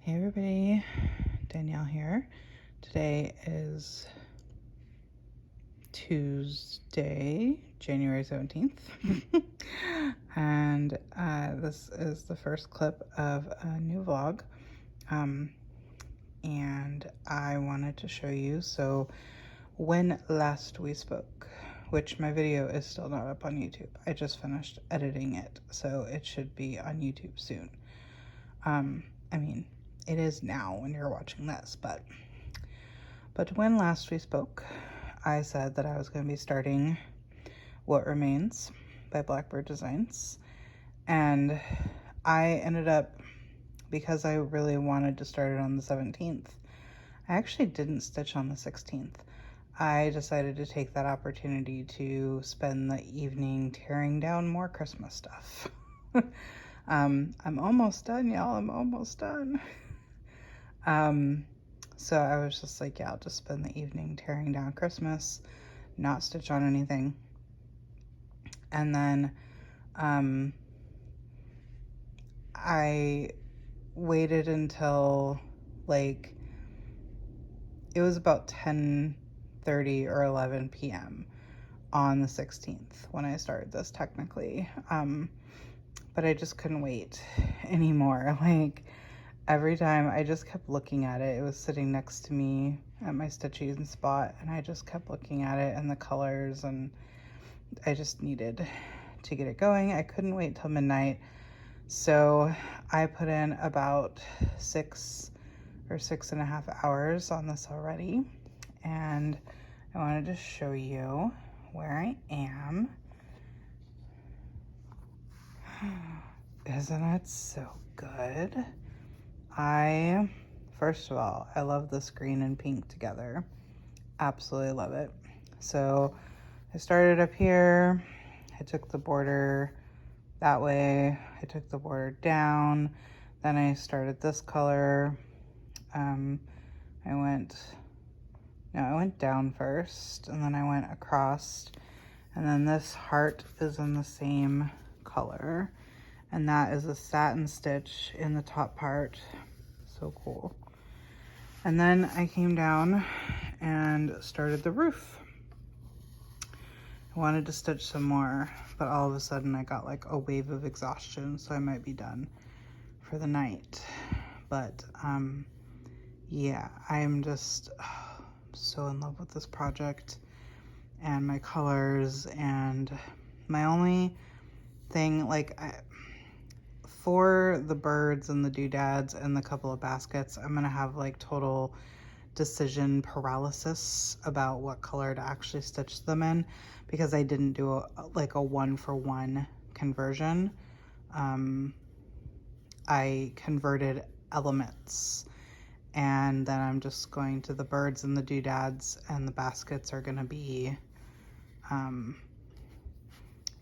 Hey everybody, Danielle here. Today is Tuesday, January 17th. And this is the first clip of a new vlog. And I wanted to show you, so when last we spoke, which my video is still not up on YouTube. I just finished editing it, so it should be on YouTube soon. I mean, it is now when you're watching this, but when last we spoke, I said that I was going to be starting What Remains by Blackbird Designs, and I ended up, because I really wanted to start it on the 17th, I actually didn't stitch on the 16th. I decided to take that opportunity to spend the evening tearing down more Christmas stuff. I'm almost done, y'all. I'm almost done. So I was just like, yeah, I'll just spend the evening tearing down Christmas, not stitch on anything. And then I waited until like it was about 10:30 or 11 p.m. on the 16th when I started this technically. But I just couldn't wait anymore. Like every time I just kept looking at it. It was sitting next to me at my stitching spot, and I just kept looking at it and the colors, and I just needed to get it going. I couldn't wait till midnight. So I put in about 6 or 6.5 hours on this already. And I wanted to show you where I am. Isn't it so good? First of all, I love this green and pink together. Absolutely love it. So I started up here. I took the border that way. I took the border down. Then I started this color. I went down first, and then I went across, and then this heart is in the same color, and that is a satin stitch in the top part. So cool. And then I came down and started the roof. I wanted to stitch some more, but all of a sudden I got like a wave of exhaustion, so I might be done for the night. But yeah, I am just so in love with this project and my colors. And my only thing, like, for the birds and the doodads and the couple of baskets, I'm gonna have like total decision paralysis about what color to actually stitch them in, because I didn't do a 1-for-1 conversion. I converted elements, and then I'm just going to the birds and the doodads, and the baskets are gonna be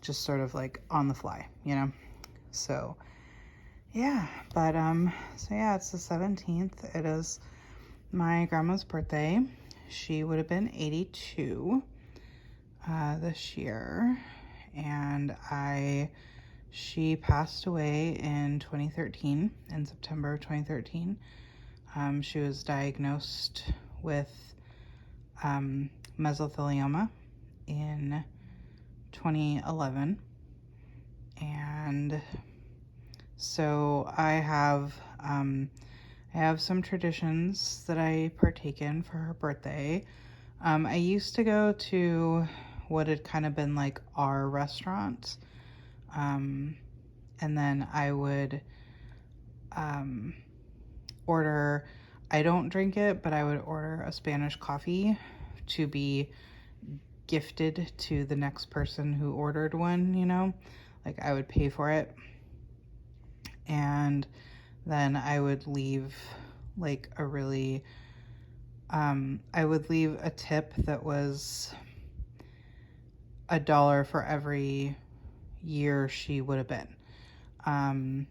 just sort of like on the fly, you know? So yeah, but so yeah, it's the 17th. It is my grandma's birthday. She would have been 82 this year, and she passed away in 2013, in September of 2013. She was diagnosed with mesothelioma in 2011, and so I have some traditions that I partake in for her birthday. I used to go to what had kind of been like our restaurant, and then I would order, I don't drink it, but I would order a Spanish coffee to be gifted to the next person who ordered one, you know? Like I would pay for it, and then I would leave like a really, I would leave a tip that was $1 for every year she would have been.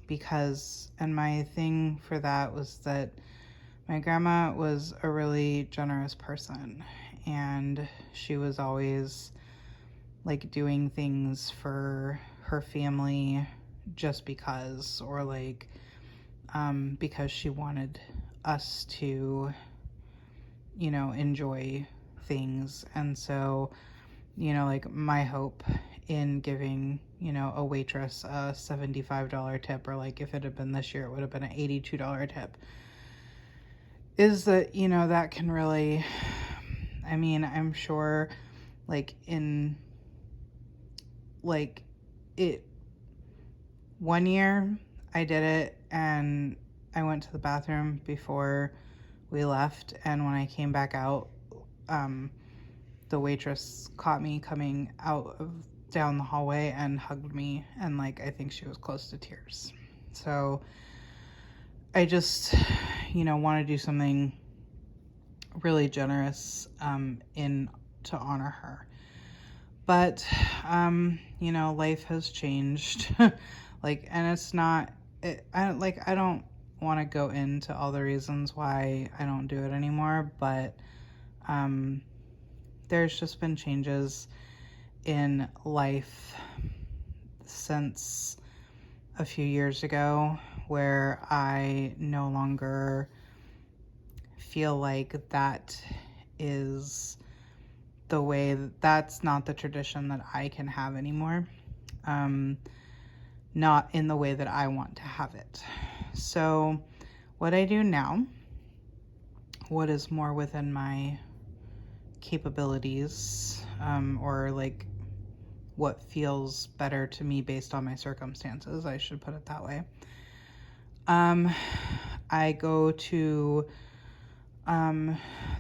Because, and my thing for that was that my grandma was a really generous person, and she was always like doing things for her family just because, or like because she wanted us to, you know, enjoy things. And so, you know, like my hope in giving, you know, a waitress a $75 tip, or like if it had been this year, it would have been an $82 tip, is that, you know, that can really, I mean, I'm sure like in like it, one year I did it and I went to the bathroom before we left, and when I came back out, the waitress caught me coming out of down the hallway and hugged me, and like I think she was close to tears. So I just, you know, want to do something really generous in to honor her. But you know, life has changed. Like, and it's not I don't want to go into all the reasons why I don't do it anymore, but there's just been changes in life since a few years ago where I no longer feel like that is the way, that's not the tradition that I can have anymore. Not in the way that I want to have it. So what I do now, what is more within my capabilities, or like what feels better to me based on my circumstances, I should put it that way. I go to the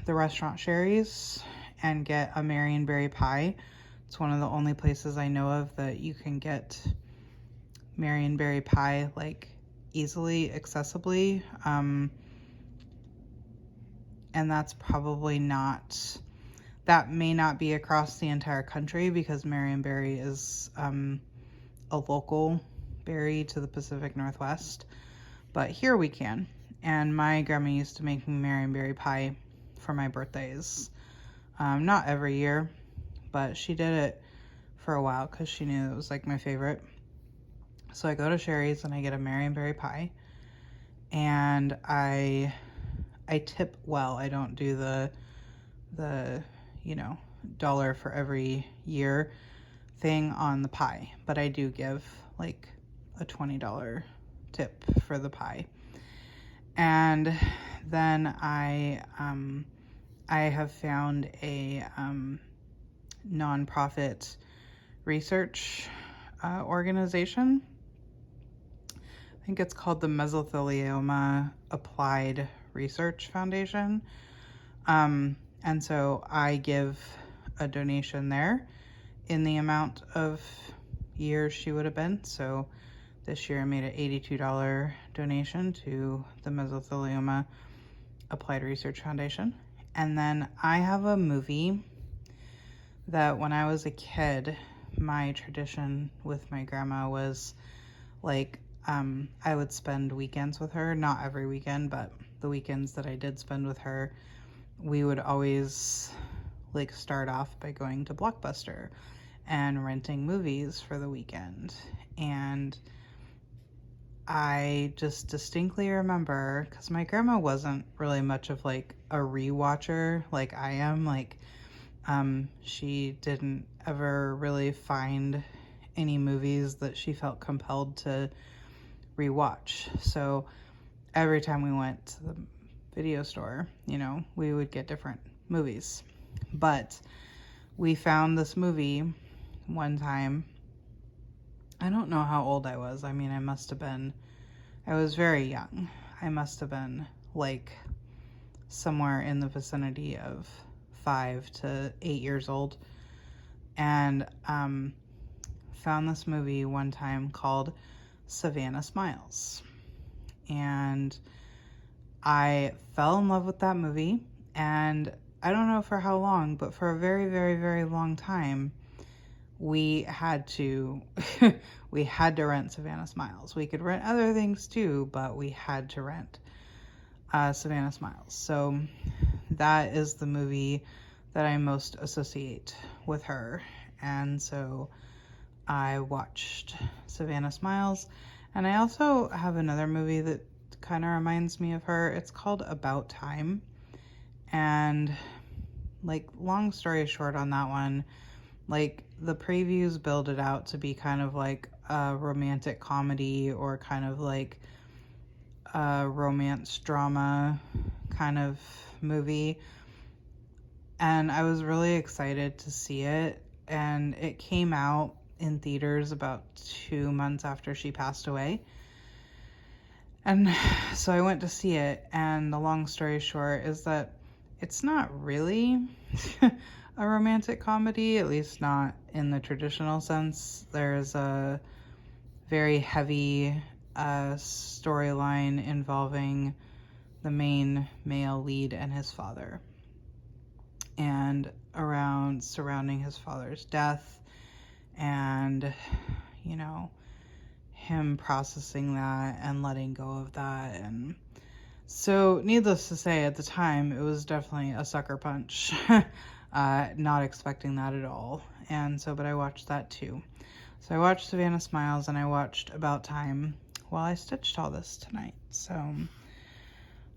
restaurant Sherry's and get a Marionberry pie. It's one of the only places I know of that you can get Marionberry pie like easily, accessibly, and that's probably not, that may not be across the entire country because Marionberry is a local berry to the Pacific Northwest, but here we can. And my grandma used to make me Marionberry pie for my birthdays, not every year, but she did it for a while because she knew it was like my favorite. So I go to Sherry's and I get a Marionberry pie, and I tip well. I don't do the you know, dollar for every year thing on the pie, but I do give like a $20 tip for the pie. And then I have found a nonprofit research organization. I think it's called the Mesothelioma Applied Research Foundation. And so I give a donation there in the amount of years she would have been. So this year I made an $82 donation to the Mesothelioma Applied Research Foundation. And then I have a movie that when I was a kid, my tradition with my grandma was like, I would spend weekends with her, not every weekend, but the weekends that I did spend with her, we would always like start off by going to Blockbuster and renting movies for the weekend. And I just distinctly remember, because my grandma wasn't really much of like a rewatcher like I am, like she didn't ever really find any movies that she felt compelled to rewatch. So every time we went to the video store, you know, we would get different movies. But we found this movie one time. I don't know how old I was. I mean, I was very young. I must have been like somewhere in the vicinity of 5 to 8 years old. And found this movie one time called Savannah Smiles. And I fell in love with that movie, and I don't know for how long, but for a very, very, very long time, we had to rent Savannah Smiles. We could rent other things too, but we had to rent Savannah Smiles. So that is the movie that I most associate with her. And so I watched Savannah Smiles, and I also have another movie that kind of reminds me of her. It's called About Time. And like, long story short on that one, like the previews build it out to be kind of like a romantic comedy or kind of like a romance drama kind of movie. And I was really excited to see it. And it came out in theaters about 2 months after she passed away. And so I went to see it, and the long story short is that it's not really a romantic comedy, at least not in the traditional sense. There's a very heavy storyline involving the main male lead and his father, and around surrounding his father's death, and, you know, him processing that and letting go of that. And so needless to say, at the time it was definitely a sucker punch. Not expecting that at all. And so, but I watched that too. So I watched Savannah Smiles and I watched About Time while I stitched all this tonight. So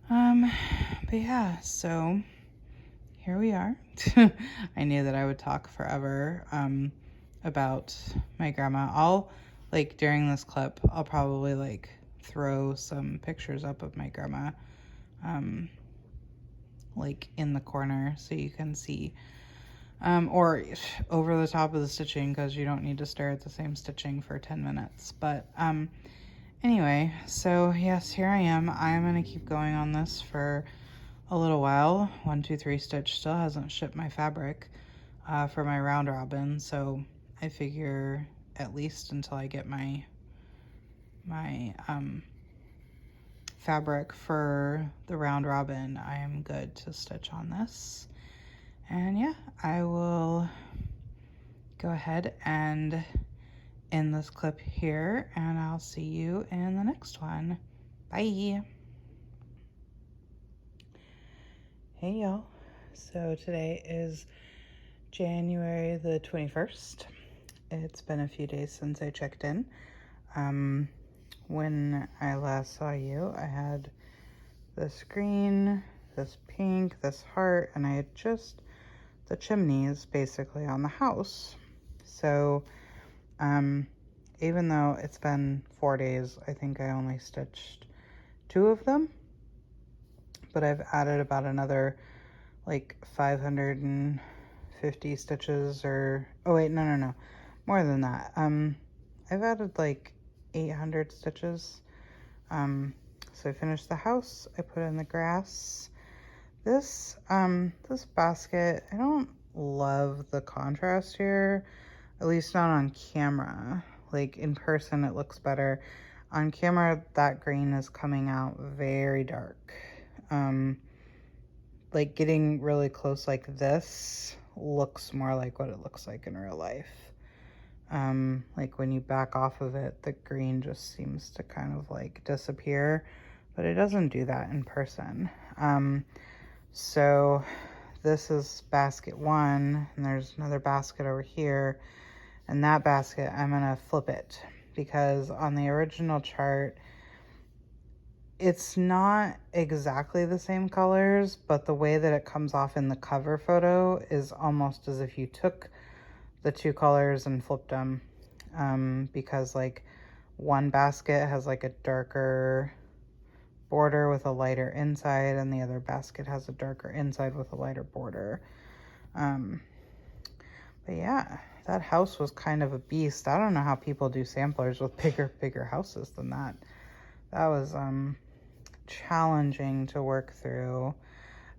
but yeah, so here we are. I knew that I would talk forever about my grandma. I'll, like, during this clip, I'll probably, like, throw some pictures up of my grandma, like, in the corner so you can see, or over the top of the stitching, because you don't need to stare at the same stitching for 10 minutes. But, anyway, so, yes, here I am. I'm going to keep going on this for a little while. 1, 2, 3 Stitch still hasn't shipped my fabric, for my round robin, so I figure at least until I get my fabric for the round robin, I am good to stitch on this. And yeah, I will go ahead and end this clip here, and I'll see you in the next one. Bye. Hey y'all, so today is January the 21st. It's been a few days since I checked in. When I last saw you, I had this green, this pink, this heart, and I had just the chimneys basically on the house. So, even though it's been 4 days, I think I only stitched 2 of them, but I've added about another like 550 stitches, or, oh wait, no, more than that. I've added like 800 stitches. So I finished the house, I put in the grass. This basket, I don't love the contrast here, at least not on camera. Like in person it looks better. On camera that green is coming out very dark. Like getting really close like this looks more like what it looks like in real life. Like when you back off of it, the green just seems to kind of like disappear, but it doesn't do that in person. So this is basket 1, and there's another basket over here, and that basket I'm gonna flip it, because on the original chart it's not exactly the same colors, but the way that it comes off in the cover photo is almost as if you took the 2 colors and flipped them, because like one basket has like a darker border with a lighter inside, and the other basket has a darker inside with a lighter border. But yeah, that house was kind of a beast. I don't know how people do samplers with bigger houses than that. That was challenging to work through.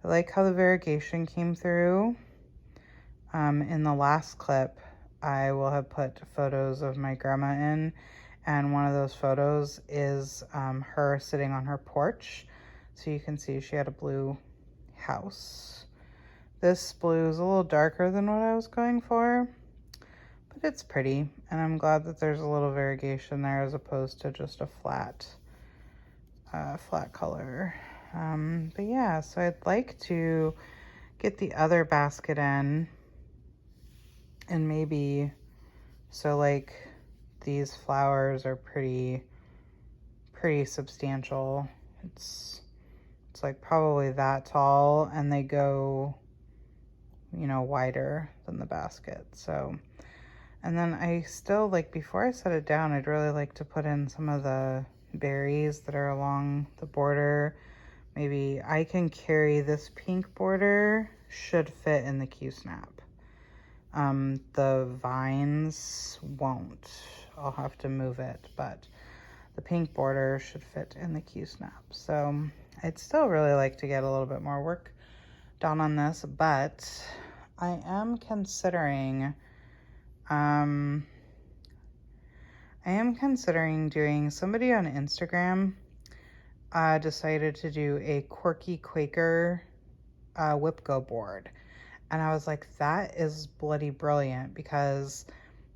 I like how the variegation came through. In the last clip, I will have put photos of my grandma in, and one of those photos is her sitting on her porch. So you can see she had a blue house. This blue is a little darker than what I was going for, but it's pretty, and I'm glad that there's a little variegation there as opposed to just a flat color. But yeah, so I'd like to get the other basket in, and maybe, so like these flowers are pretty substantial. It's like probably that tall, and they go, you know, wider than the basket. So, and then I still, like, before I set it down, I'd really like to put in some of the berries that are along the border. Maybe I can carry this pink border, should fit in the Q-snap. The vines won't. I'll have to move it, but the pink border should fit in the Q-snap. So I'd still really like to get a little bit more work done on this, but I am considering doing, somebody on Instagram decided to do a Quirky Quaker whip-go board. And I was like, that is bloody brilliant, because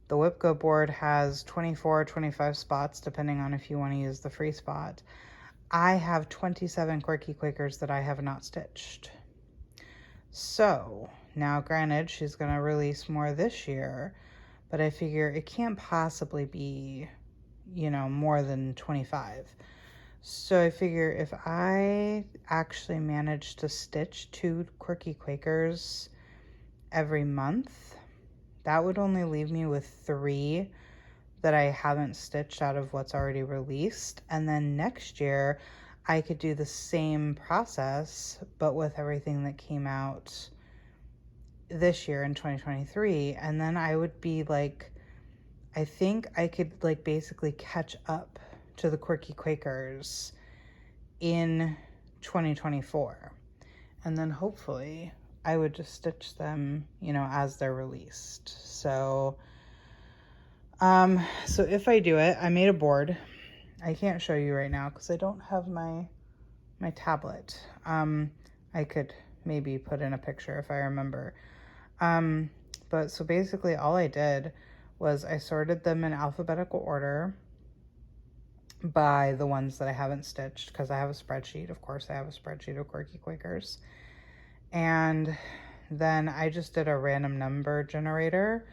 the whip-go board has 24 or 25 spots, depending on if you want to use the free spot. I have 27 Quirky Quakers that I have not stitched. So now, granted, she's going to release more this year, but I figure it can't possibly be, you know, more than 25. So I figure if I actually manage to stitch 2 Quirky Quakers every month, that would only leave me with 3 that I haven't stitched out of what's already released. And then next year I could do the same process, but with everything that came out this year in 2023. And then I would be like, I think I could like basically catch up to the Quirky Quakers in 2024. And then hopefully I would just stitch them, you know, as they're released. So so if I do it, I made a board. I can't show you right now because I don't have my tablet. I could maybe put in a picture if I remember. But so basically all I did was I sorted them in alphabetical order by the ones that I haven't stitched, because I have a spreadsheet. Of course, I have a spreadsheet of Quirky Quakers. And then I just did a random number generator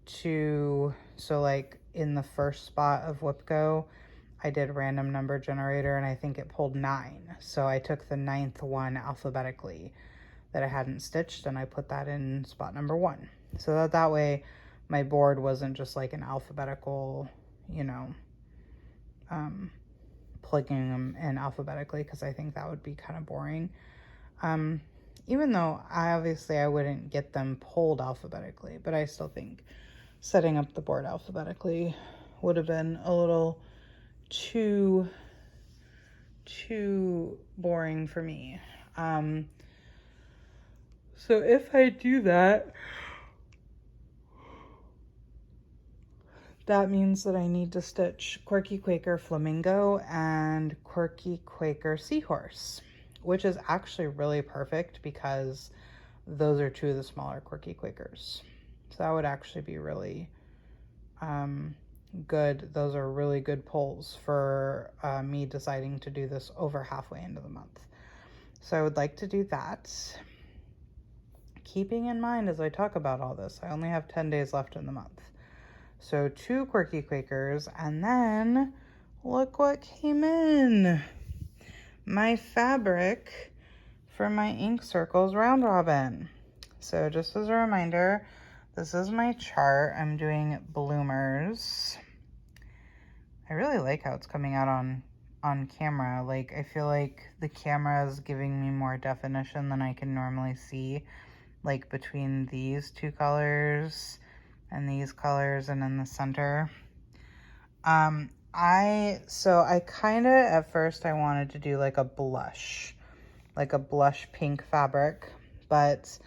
so like in the first spot of Whip-Go, I did random number generator, and I think it pulled 9. So I took the 9th one alphabetically that I hadn't stitched, and I put that in spot number 1. So that way my board wasn't just like an alphabetical, you know, plugging them in alphabetically, because I think that would be kind of boring. Even though I wouldn't get them pulled alphabetically, but I still think setting up the board alphabetically would have been a little too boring for me. So if I do that, that means that I need to stitch Quirky Quaker Flamingo and Quirky Quaker Seahorse, which is actually really perfect because those are 2 of the smaller Quirky Quakers. So that would actually be really good. Those are really good pulls for me deciding to do this over halfway into the month. So I would like to do that. Keeping in mind as I talk about all this, I only have 10 days left in the month. So 2 Quirky Quakers, and then look what came in. My fabric for my Ink Circles Round Robin. So just as a reminder, this is my chart. I'm doing bloomers. I really like how it's coming out on camera. Like, I feel like the camera is giving me more definition than I can normally see, like between these 2 colors and these colors and in the center. I kind of, at first I wanted to do like a blush pink fabric, but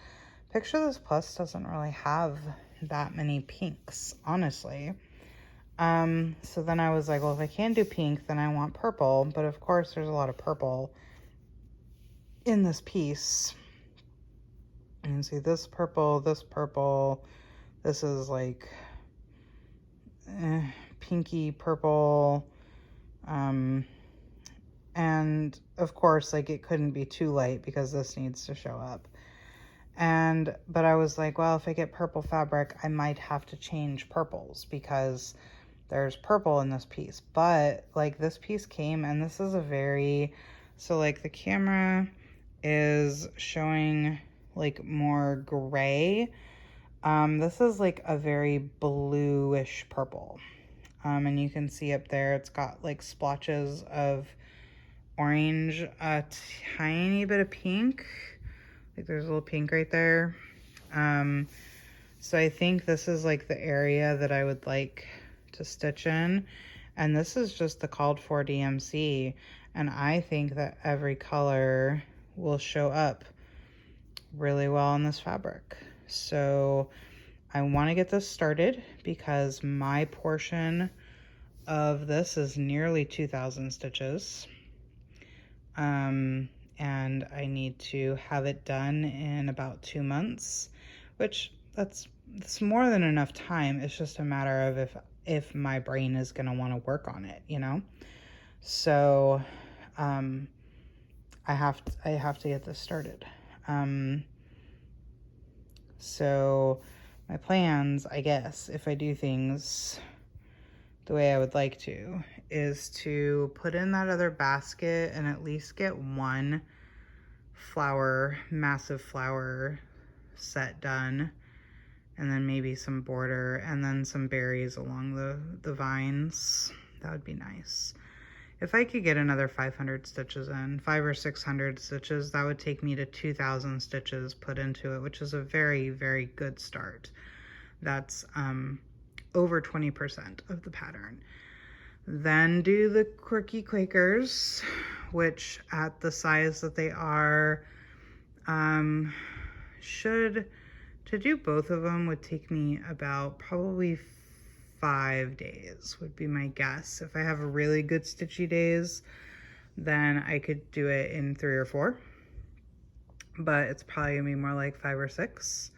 Picture This Plus doesn't really have that many pinks, honestly. So then I was like, well, if I can't do pink, then I want purple, but of course there's a lot of purple in this piece. You can see this purple, this is like pinky purple, and of course, like, it couldn't be too light because this needs to show up. But I was like, well, if I get purple fabric, I might have to change purples because there's purple in this piece. But like, this piece came, and this is a very So like the camera is showing like more gray. This is like a very bluish purple. And you can see up there, it's got like splotches of orange, a tiny bit of pink. Like there's a little pink right there. So I think this is like the area that I would like to stitch in. And this is just the called for DMC. And I think that every color will show up really well on this fabric. So I want to get this started because my portion of this is nearly 2,000 stitches. And I need to have it done in about 2 months, which that's more than enough time. It's just a matter of if my brain is going to want to work on it, you know? So, I have to get this started. So my plans, I guess, if I do things the way I would like to, is to put in that other basket and at least get one massive flower set done, and then maybe some border and then some berries along the vines. That would be nice. If I could get another 500 stitches in, 500 or 600 stitches, that would take me to 2,000 stitches put into it, which is a very, very good start. That's over 20% of the pattern. Then do the Quirky Quakers, which at the size that they are, to do both of them would take me about probably 5 days would be my guess. If I have a really good stitchy days, then I could do it in 3 or 4, but it's probably gonna be more like 5 or 6.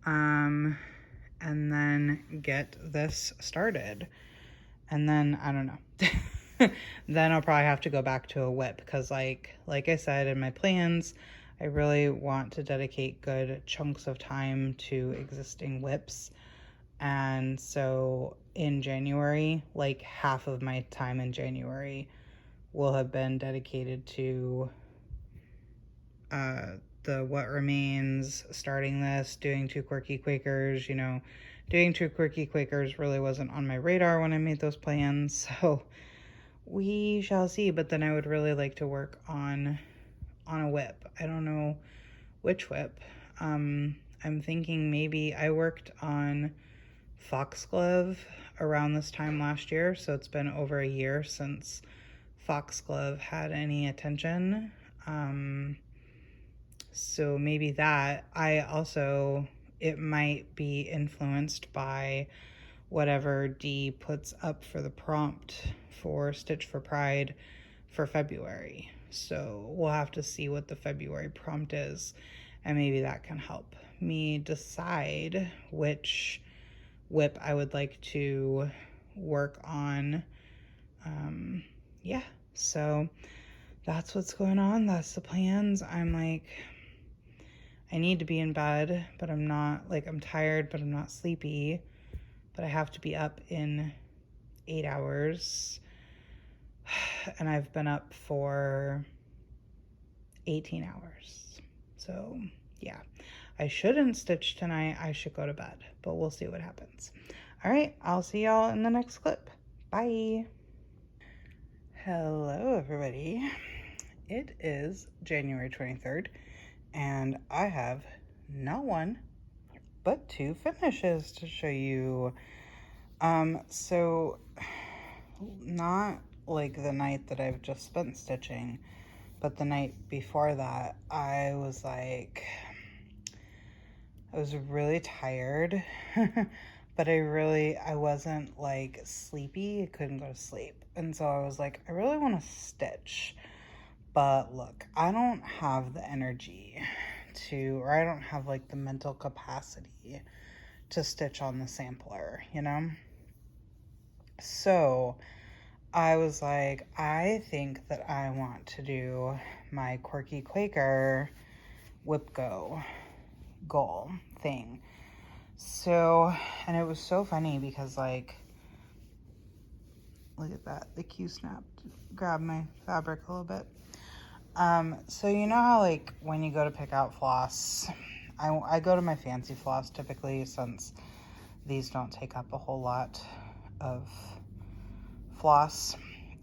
And then get this started. And then, I don't know. Then I'll probably have to go back to a whip because like I said in my plans, I really want to dedicate good chunks of time to existing whips. And so in January, like half of my time in January will have been dedicated to the what remains, starting this, doing 2 Quirky Quakers. You know, doing 2 Quirky Quakers really wasn't on my radar when I made those plans, so we shall see. But then I would really like to work on a whip. I don't know which whip. I'm thinking maybe I worked on Foxglove around this time last year, so it's been over a year since Foxglove had any attention. So maybe that. It might be influenced by whatever Dee puts up for the prompt for Stitch for Pride for February. So we'll have to see what the February prompt is, and maybe that can help me decide which whip I would like to work on. Yeah, so that's what's going on. That's the plans. I'm like, I need to be in bed, but I'm not, like, I'm tired, but I'm not sleepy. But I have to be up in 8 hours. And I've been up for 18 hours. So, yeah. I shouldn't stitch tonight. I should go to bed, but we'll see what happens. All right, I'll see y'all in the next clip. Bye. Hello, everybody. It is January 23rd. And I have not 1, but 2 finishes to show you. So not like the night that I've just spent stitching, but the night before that, I was really tired, but I wasn't like sleepy. I couldn't go to sleep. And so I was like, I really want to stitch. But look, I don't have the energy or I don't have like the mental capacity to stitch on the sampler, you know? So I was like, I think that I want to do my Quirky Quaker whip goal thing. So, and it was so funny because like, look at that, the Q snapped, grabbed my fabric a little bit. So you know how like when you go to pick out floss, I go to my fancy floss typically since these don't take up a whole lot of floss.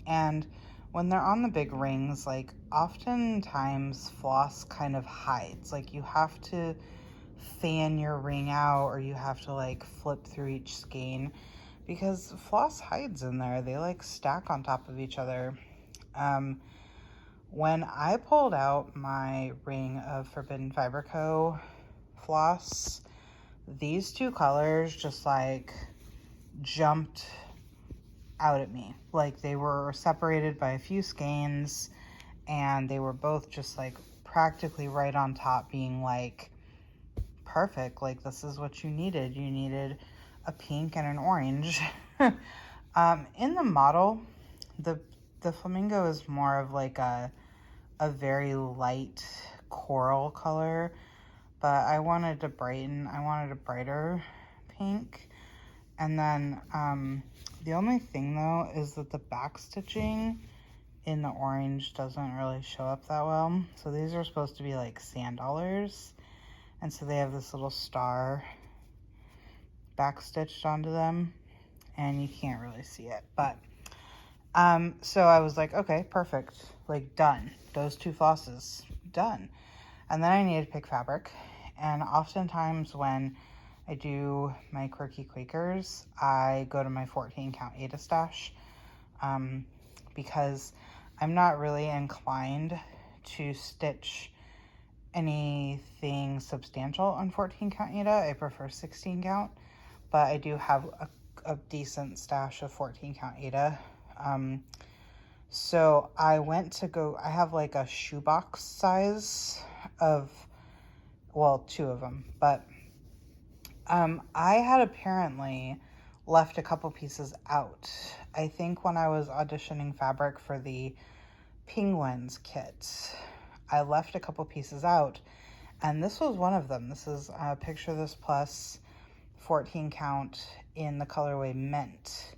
And when they're on the big rings, like oftentimes floss kind of hides. Like you have to fan your ring out or you have to like flip through each skein because floss hides in there. They like stack on top of each other. When I pulled out my ring of Forbidden Fiber Co. floss, these two colors just like jumped out at me. Like they were separated by a few skeins and they were both just like practically right on top, being like perfect. Like this is what you needed. You needed a pink and an orange. In the model, the flamingo is more of like a very light coral color, but I wanted a brighter pink. And then the only thing though is that the back stitching in the orange doesn't really show up that well. So these are supposed to be like sand dollars, and so they have this little star back stitched onto them and you can't really see it, but so I was like, okay, perfect, like done. Those two flosses, done. And then I needed to pick fabric. And oftentimes when I do my Quirky Quakers, I go to my 14 count Aida stash because I'm not really inclined to stitch anything substantial on 14 count Aida. I prefer 16 count, but I do have a decent stash of 14 count Aida. So I went to go, I have like a shoebox size of, well, two of them, but I had apparently left a couple pieces out. I think when I was auditioning fabric for the penguins kit, I left a couple pieces out, and this was one of them. This is Picture This Plus 14 count in the colorway Mint.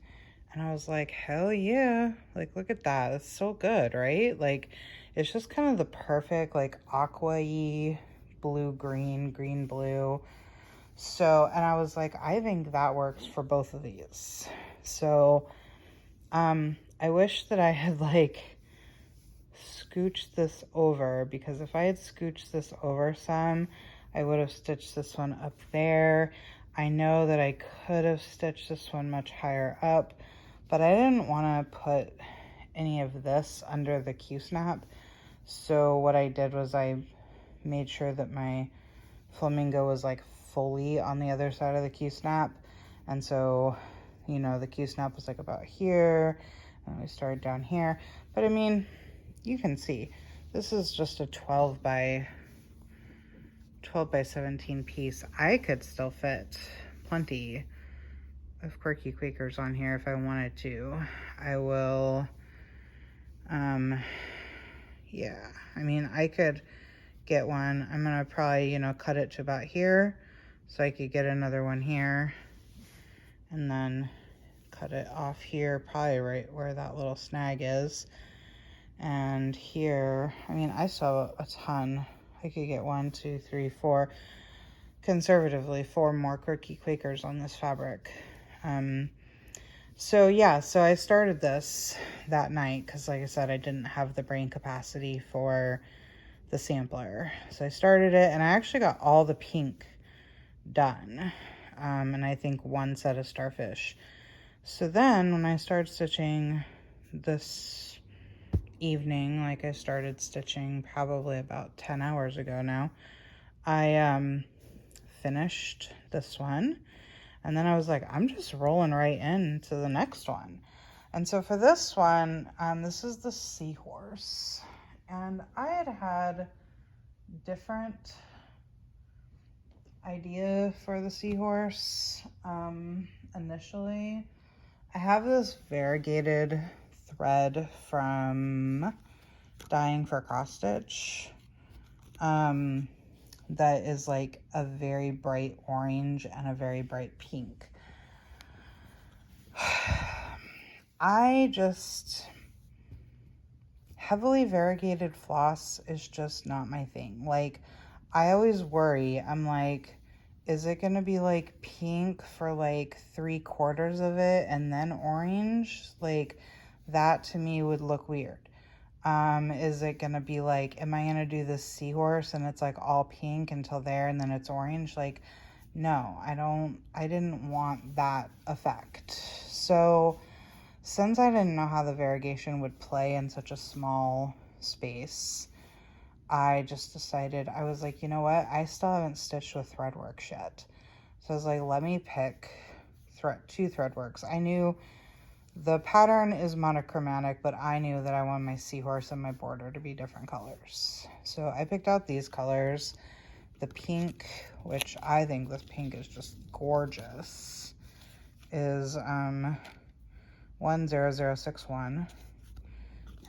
And I was like, hell yeah, like look at that, it's so good, right? Like it's just kind of the perfect like aqua-y blue green, green blue. So, and I was like, I think that works for both of these. So I wish that I had like scooched this over, because if I had scooched this over some, I would have stitched this one up there. I know that I could have stitched this one much higher up, but I didn't want to put any of this under the Q-snap. So what I did was I made sure that my flamingo was like fully on the other side of the Q-snap. And so, you know, the Q-snap was like about here, and we started down here. But I mean, you can see, this is just a 12 by 17 piece. I could still fit plenty of Quirky Quakers on here if I wanted to. I will, yeah, I mean, I could get one. I'm gonna probably, you know, cut it to about here so I could get another one here, and then cut it off here, probably right where that little snag is. And here, I mean, I still have a ton. I could get 1, 2, 3, 4, conservatively 4 more Quirky Quakers on this fabric. So yeah, so I started this that night because, like I said, I didn't have the brain capacity for the sampler. So I started it, and I actually got all the pink done, and I think 1 set of starfish. So then when I started stitching this evening, like I started stitching probably about 10 hours ago now, I finished this one, and then I was like, I'm just rolling right into the next one. And so for this one, this is the seahorse, and I had different idea for the seahorse initially. I have this variegated thread from Dying for Cross Stitch that is like a very bright orange and a very bright pink. I just heavily variegated floss is just not my thing. Like, I always worry. I'm like, is it going to be like pink for like 3/4 of it and then orange? Like, that to me would look weird. Is it going to be like, am I going to do this seahorse and it's like all pink until there and then it's orange? Like, no, I didn't want that effect. So since I didn't know how the variegation would play in such a small space, I just decided, I was like, you know what? I still haven't stitched with threadworks yet. So I was like, let me pick two threadworks. I knew the pattern is monochromatic, but I knew that I wanted my seahorse and my border to be different colors. So I picked out these colors. The pink, which I think this pink is just gorgeous, is 10061.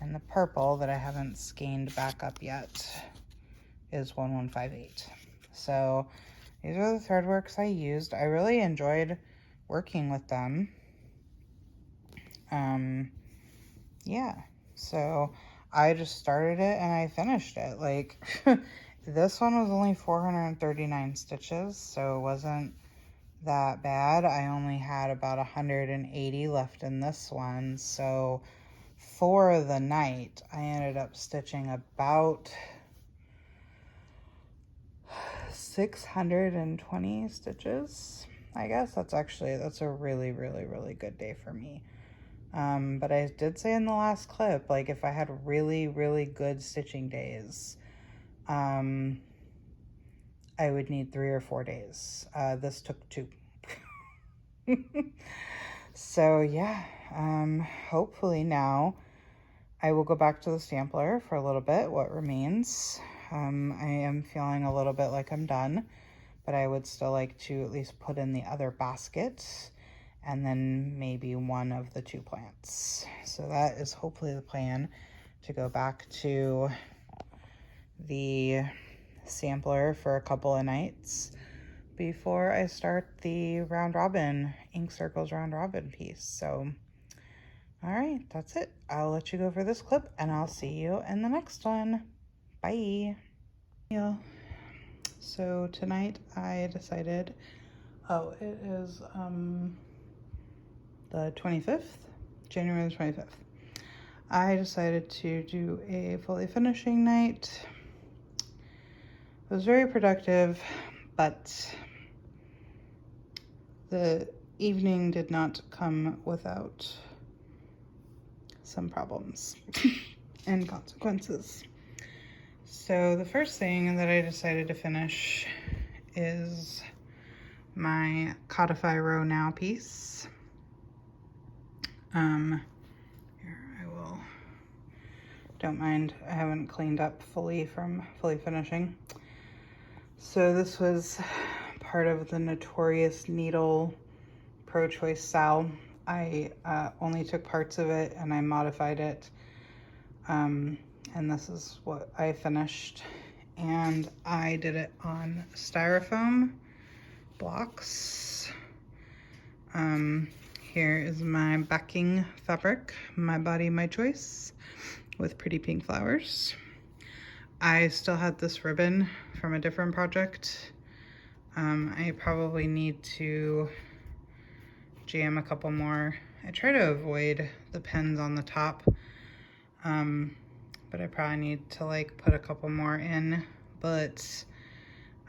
And the purple that I haven't skeined back up yet is 1158. So these are the threadworks I used. I really enjoyed working with them. Yeah, so I just started it and I finished it. Like, this one was only 439 stitches, so it wasn't that bad. I only had about 180 left in this one, so for the night, I ended up stitching about 620 stitches. I guess that's a really, really, really good day for me. But I did say in the last clip, like, if I had really, really good stitching days, I would need 3 or 4 days. This took 2. So yeah, hopefully now I will go back to the sampler for a little bit, what remains. I am feeling a little bit like I'm done, but I would still like to at least put in the other basket and then maybe one of the 2 plants. So that is hopefully the plan, to go back to the sampler for a couple of nights before I start the round robin, ink circles round robin piece. So, all right, that's it. I'll let you go for this clip and I'll see you in the next one. Bye. Yeah. So tonight I decided, it is, the 25th, January the 25th. I decided to do a fully finishing night. It was very productive, but the evening did not come without some problems and consequences. So the first thing that I decided to finish is my Codify Row Now piece. Here, I will, don't mind, I haven't cleaned up fully from fully finishing. So this was part of the Notorious Needle Pro Choice Sal. I only took parts of it and I modified it. And this is what I finished. And I did it on styrofoam blocks. Here is my backing fabric, My Body, My Choice, with pretty pink flowers. I still had this ribbon from a different project. I probably need to jam a couple more. I try to avoid the pins on the top, but I probably need to like put a couple more in. But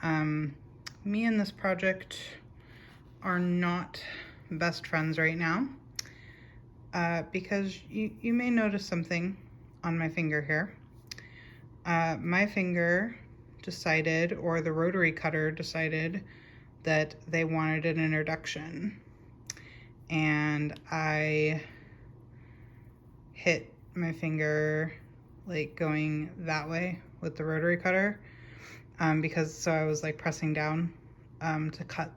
me and this project are not best friends right now, because you may notice something on my finger here. My finger decided, or the rotary cutter decided, that they wanted an introduction, and I hit my finger like going that way with the rotary cutter, because so I was like pressing down to cut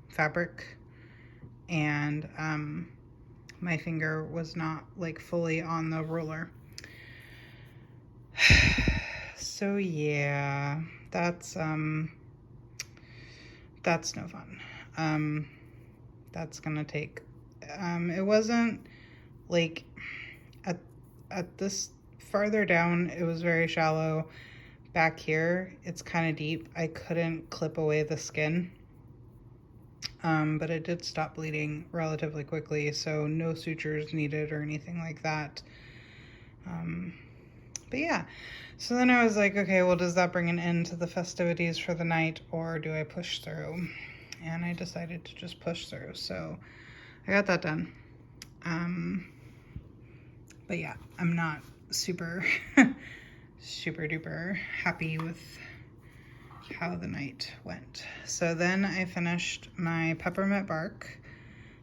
fabric, and my finger was not like fully on the roller. So yeah, that's no fun. That's gonna take, it wasn't like at this farther down, it was very shallow. Back here, it's kind of deep. I couldn't clip away the skin, but it did stop bleeding relatively quickly, so no sutures needed or anything like that. But yeah, so then I was like, okay, well, does that bring an end to the festivities for the night, or do I push through? And I decided to just push through, so I got that done. But yeah, I'm not super, super duper happy with how the night went. So then I finished my peppermint bark.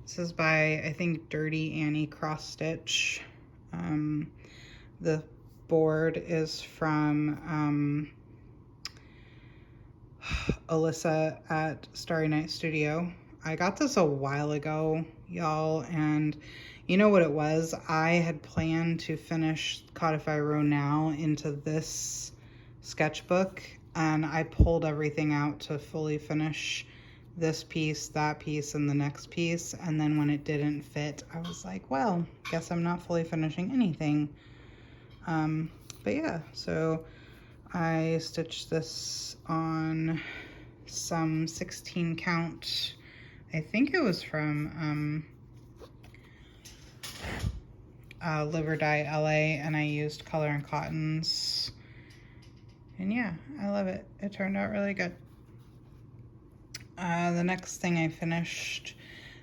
This is by, I think, Dirty Annie Cross Stitch. The board is from Alyssa at Starry Night Studio. I got this a while ago, y'all, and you know what it was? I had planned to finish Codify Row Now into this sketchbook, and I pulled everything out to fully finish this piece, that piece, and the next piece, and then when it didn't fit, I was like, well, guess I'm not fully finishing anything. But yeah, so I stitched this on some 16 count, I think it was from Live or Die LA, and I used Color and Cottons, and yeah, I love it. It turned out really good. The next thing I finished,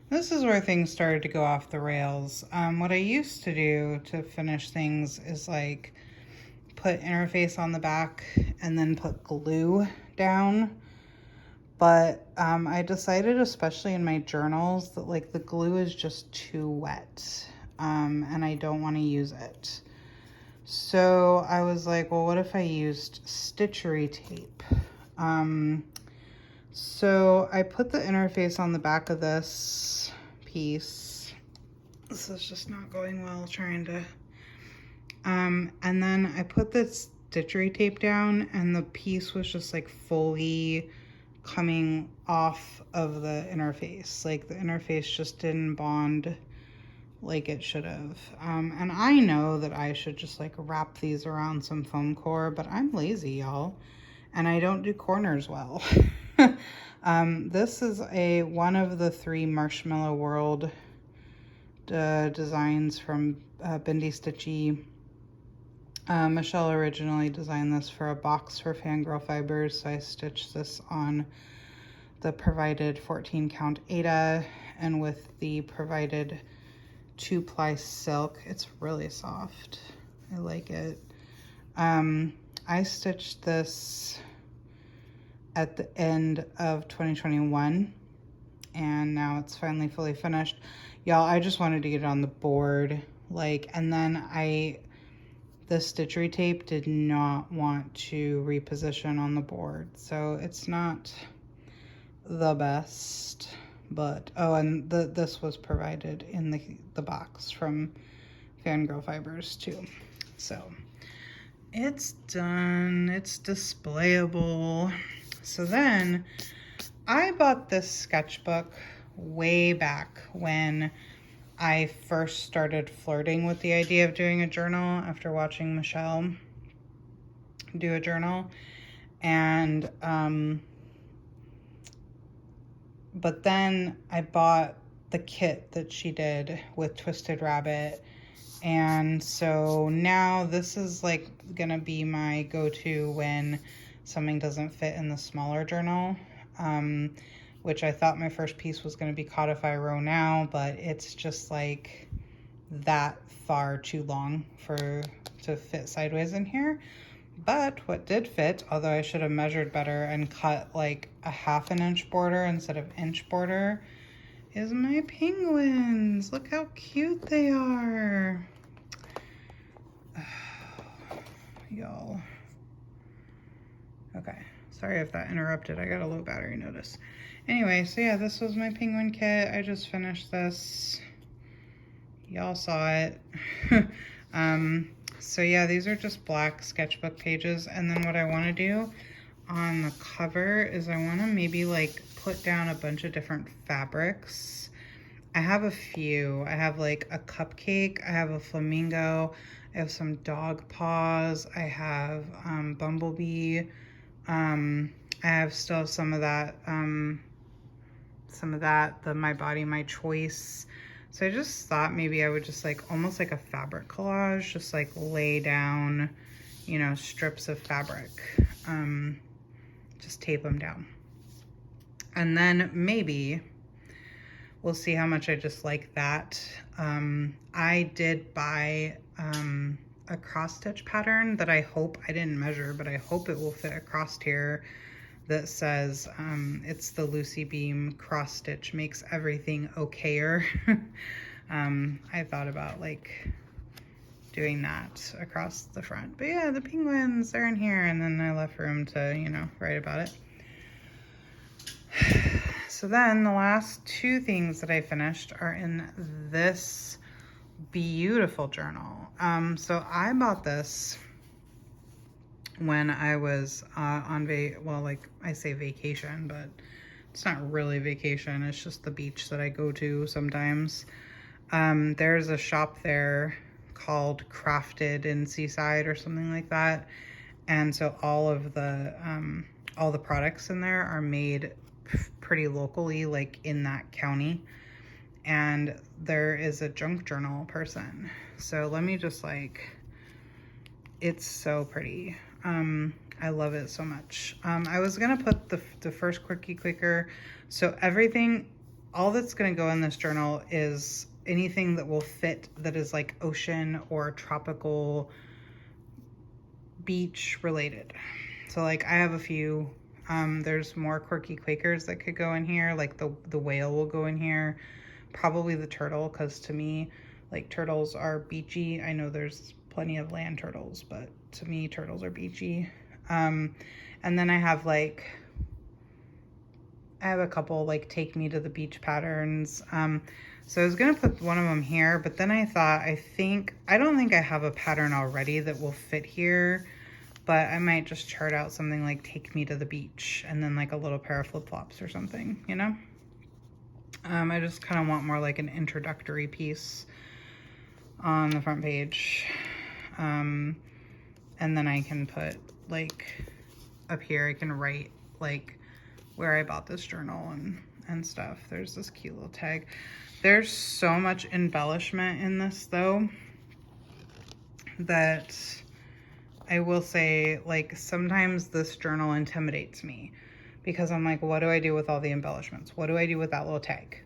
this is where things started to go off the rails. What I used to do to finish things is like put interface on the back and then put glue down. But I decided, especially in my journals, that like the glue is just too wet, and I don't want to use it. So I was like, well, what if I used stitchery tape? So I put the interface on the back of this piece. This is just not going well trying to, and then I put the stitchery tape down, and the piece was just like fully coming off of the interface. Like the interface just didn't bond like it should have. And I know that I should just like wrap these around some foam core, but I'm lazy, y'all, and I don't do corners well. This is one of the 3 Marshmallow World designs from Bendy Stitchy. Michelle originally designed this for a box for Fangirl Fibers, so I stitched this on the provided 14 count Aida and with the provided 2-ply silk. It's really soft. I like it. I stitched this at the end of 2021, and now it's finally fully finished. Y'all, I just wanted to get it on the board, like, and then the stitchery tape did not want to reposition on the board, so it's not the best. But oh, and this was provided in the box from Fangirl Fibers too. So it's done. It's displayable. So then I bought this sketchbook way back when I first started flirting with the idea of doing a journal after watching Michelle do a journal. And but then I bought the kit that she did with Twisted Rabbit, and so now this is like gonna be my go-to when something doesn't fit in the smaller journal, which I thought my first piece was gonna be Codify Row Now, but it's just like that far too long to fit sideways in here. But what did fit, although I should have measured better and cut like a 1/2 inch border instead of inch border, is my penguins. Look how cute they are. Y'all. Okay, sorry if that interrupted. I got a low battery notice. Anyway, so yeah, this was my penguin kit. I just finished this. Y'all saw it. So yeah, these are just black sketchbook pages, and then what I want to do on the cover is I want to maybe like put down a bunch of different fabrics. I have a few. I have like a cupcake, I have a flamingo, I have some dog paws. I have bumblebee. I have still some of that, the My Body, My Choice. So I just thought maybe I would just like, almost like a fabric collage, just like lay down, you know, strips of fabric, just tape them down. And then maybe we'll see how much I just like that. I did buy a cross stitch pattern that I hope, I didn't measure, but I hope it will fit across here, that says it's the Lucy Beam cross stitch makes everything okayer. I thought about like doing that across the front, but yeah, the penguins, they're in here, and then I left room to, you know, write about it. So then the last two things that I finished are in this beautiful journal. So I bought this when I was on like I say vacation, but it's not really vacation. It's just the beach that I go to sometimes. There's a shop there called Crafted in Seaside or something like that. And so all the products in there are made pretty locally, like in that county. And there is a junk journal person. So let me just like, it's so pretty. I love it so much. I was gonna put the first quickie clicker. So everything, all that's gonna go in this journal is anything that will fit that is like ocean or tropical beach related. So like I have a few, there's more quirky Quakers that could go in here. Like the whale will go in here. Probably the turtle, because to me, like turtles are beachy. I know there's plenty of land turtles, but to me, turtles are beachy. And then I have a couple like take me to the beach patterns. So I was gonna put one of them here, but then I thought, I don't think I have a pattern already that will fit here, but I might just chart out something like take me to the beach and then like a little pair of flip-flops or something, you know? I just kind of want more like an introductory piece on the front page. And then I can put like up here, I can write like where I bought this journal and stuff. There's this cute little tag. There's so much embellishment in this though, that I will say, like, sometimes this journal intimidates me because I'm like, what do I do with all the embellishments? What do I do with that little tag?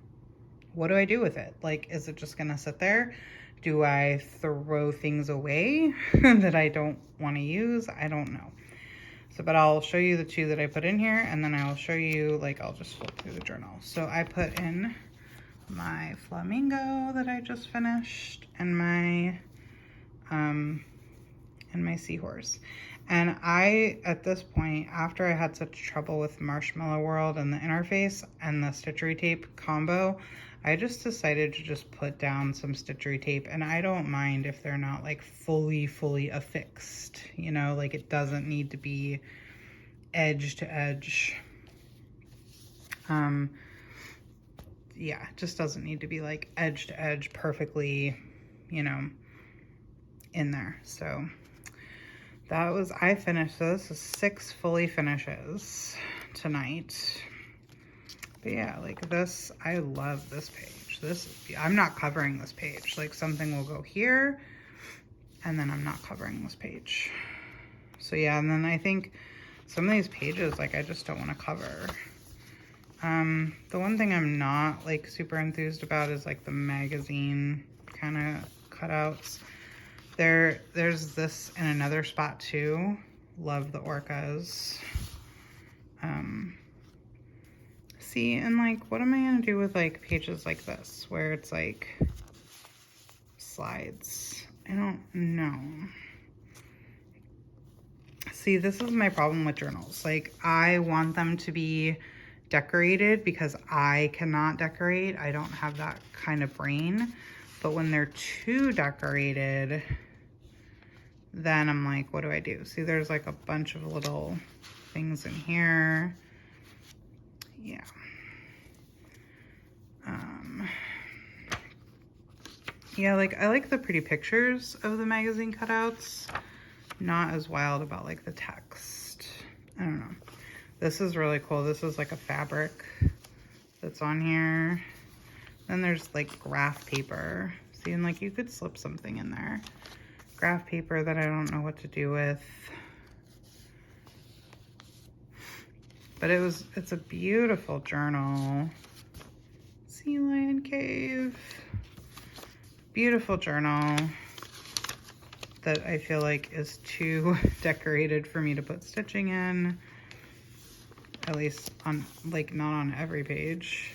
What do I do with it? Like, is it just gonna sit there? Do I throw things away that I don't want to use? I don't know. So, but I'll show you the two that I put in here, and then I'll show you, like, I'll just flip through the journal. So I put in my flamingo that I just finished, and my seahorse. And I, at this point, after I had such trouble with Marshmallow World and the interface and the stitchery tape combo, I just decided to just put down some stitchery tape, and I don't mind if they're not like fully affixed, you know, like it doesn't need to be edge to edge. Yeah, it just doesn't need to be like edge to edge perfectly, you know, in there. So that was, I finished this is 6 fully finishes tonight. But yeah, like this, I love this page. I'm not covering this page. Like something will go here and then I'm not covering this page. So yeah, and then I think some of these pages, like I just don't want to cover. The one thing I'm not like super enthused about is like the magazine kind of cutouts. There's this in another spot too. Love the orcas. See, and like, what am I gonna do with like pages like this where it's like slides? I don't know. See, this is my problem with journals. Like, I want them to be decorated because I cannot decorate. I don't have that kind of brain. But when they're too decorated, then I'm like, what do I do? See, there's like a bunch of little things in here. Yeah. Yeah, like I like the pretty pictures of the magazine cutouts. Not as wild about like the text. I don't know. This is really cool. This is like a fabric that's on here. Then there's like graph paper. See, and like you could slip something in there. Graph paper that I don't know what to do with. But it's a beautiful journal. Sea Lion Cave. Beautiful journal that I feel like is too decorated for me to put stitching in. At least on, like, not on every page.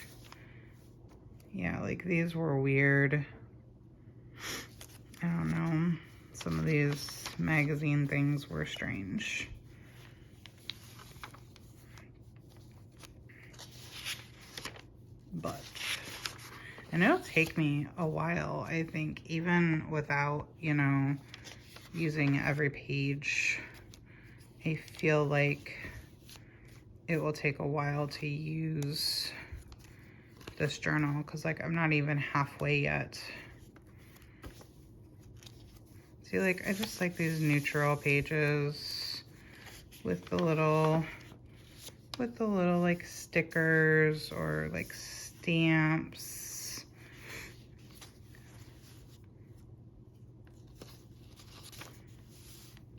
Yeah, like these were weird. I don't know. Some of these magazine things were strange. But, and it'll take me a while, I think, even without, you know, using every page. I feel like it will take a while to use this journal because, like, I'm not even halfway yet. See, like, I just like these neutral pages with the little like stickers or like stamps.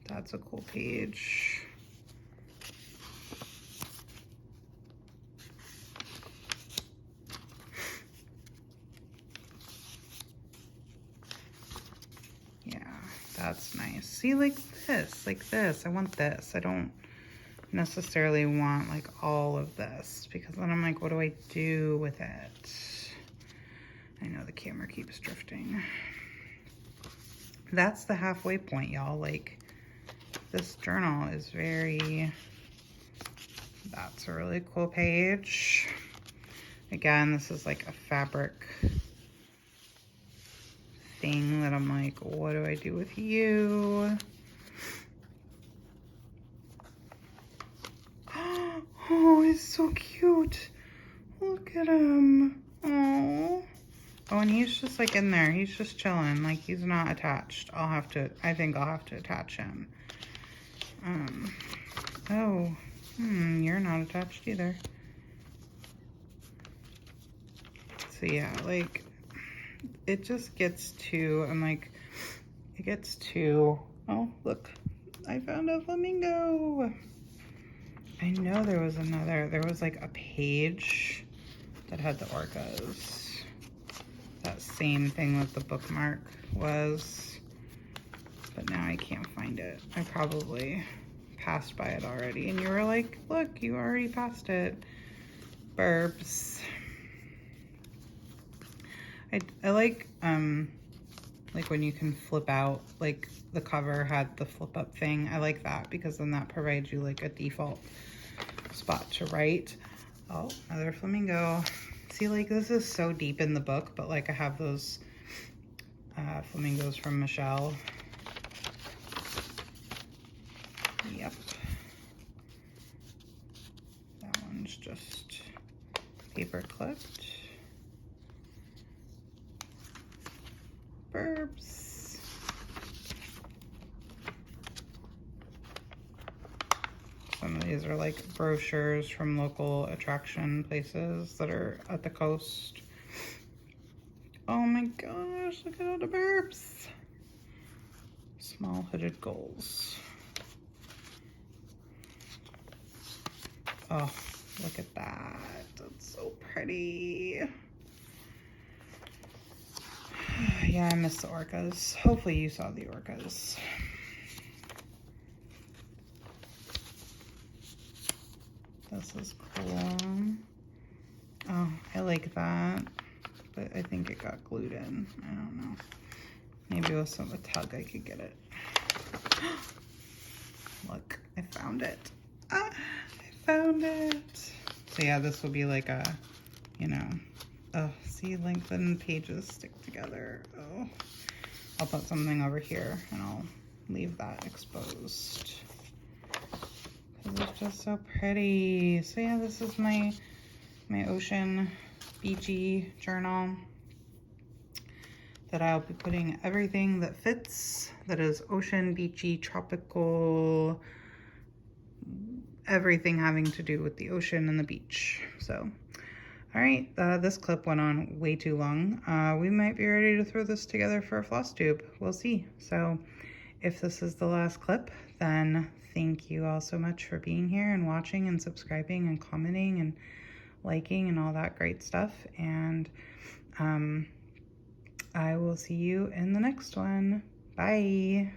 That's a cool page. Yeah, that's nice. See, like this. I want this. I don't necessarily want like all of this because then I'm like, what do I do with it? I know the camera keeps drifting. That's the halfway point, y'all. Like, this journal is very, that's a really cool page. Again, this is like a fabric thing that I'm like, what do I do with you? Oh, he's so cute. Look at him. Oh. Oh, and he's just like in there. He's just chilling. Like, he's not attached. I think I'll have to attach him. You're not attached either. So yeah, like, it just gets to, I'm like, it gets to, oh, look, I found a flamingo. I know there was like a page that had the orcas. That same thing that the bookmark was, but now I can't find it. I probably passed by it already, and you were like, look, you already passed it. Burbs. I like when you can flip out, like the cover had the flip up thing. I like that because then that provides you like a default spot to write. Oh, another flamingo. See, like, this is so deep in the book, but like I have those flamingos from Michelle. Yep. That one's just paper clipped. Burbs. Some of these are like brochures from local attraction places that are at the coast. Oh my gosh, look at all the burbs. Small hooded gulls. Oh, look at that. That's so pretty. Yeah, I miss the orcas. Hopefully you saw the orcas. This is cool. Oh, I like that, but I think it got glued in. I don't know. Maybe with a tug I could get it. Look, I found it. Ah, I found it. So yeah, this will be like a, you know, oh, see, lengthened pages stick together. Oh, I'll put something over here and I'll leave that exposed. It's just so pretty. So yeah, this is my ocean beachy journal. that I'll be putting everything that fits, that is ocean, beachy, tropical, everything having to do with the ocean and the beach. So, all right, this clip went on way too long. We might be ready to throw this together for a floss tube. We'll see. So if this is the last clip, then thank you all so much for being here and watching and subscribing and commenting and liking and all that great stuff. And I will see you in the next one. Bye.